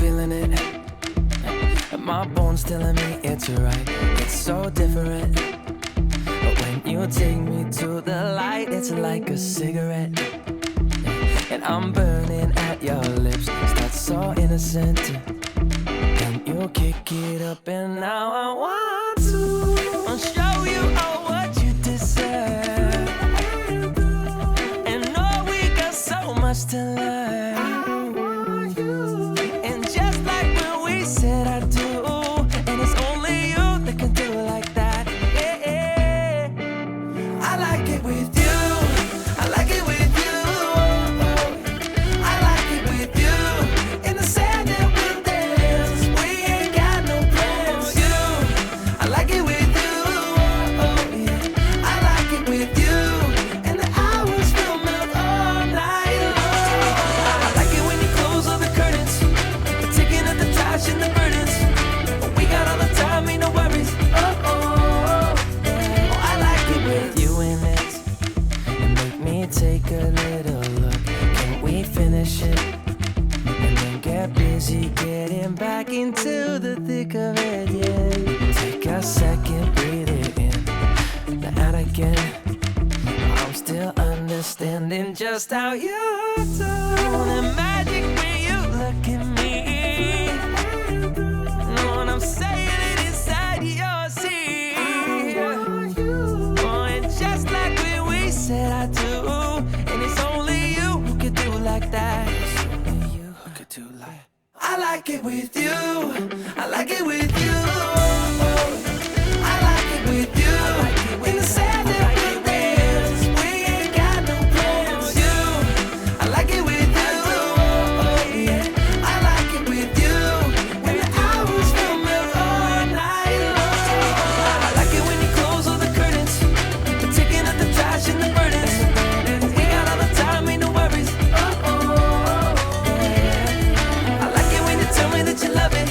feeling it. My bones telling me it's right. It's so different. But when you take me to the light, it's like a cigarette. And I'm burning at your lips. Start so innocent. Then you kick it up, and now I want to show you all what you deserve. And know we got so much to learn. And just like when we said I do, and it's only you that can do it like that. Yeah. I like it with you. I like it with you. I like it with you. In the sand that we dance, we ain't got no plans. You, I like it with you. Yeah. I like it with you. And the hours will melt all night long. I like it when you close all the curtains, taking up the trash and the burdens. We got all the time, ain't no worries. I like it with you in it. And make me take a little look. Can we finish it? And then get busy getting back into the thick of it, yeah. Take a second, breathe it in. Now out again. I'm still understanding just how you do. The magic when you look at me. Know what I'm saying? It inside your seat. Oh, and just like when we said I do. And it's only you who could do like that. It's only you who could do like. I like it with you. I like it with you. I like it with you. In the sand that we dance, we ain't got no plans. You, I like it with you. Yeah. I like it with you. When the hours will melt all night long. I like it when you close all the curtains, taking up the trash and the burdens. We got all the time, ain't no worries. I like it when you tell me that you love it,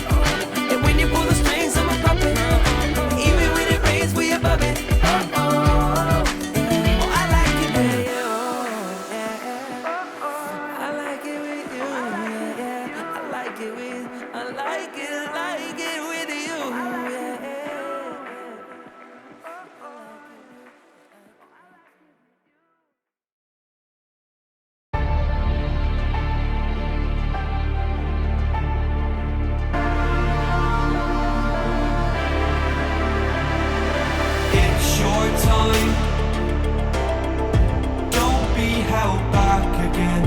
and when you pull the strings, I'm a puppet. Even when it rains, we above it. Oh, I like it with you. Yeah. I like it with you. Yeah. I like it with. I like it with you. Yeah. It's your time. Don't be held back again.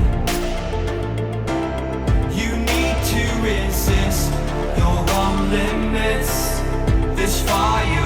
You need to resist. You're on limits. This fire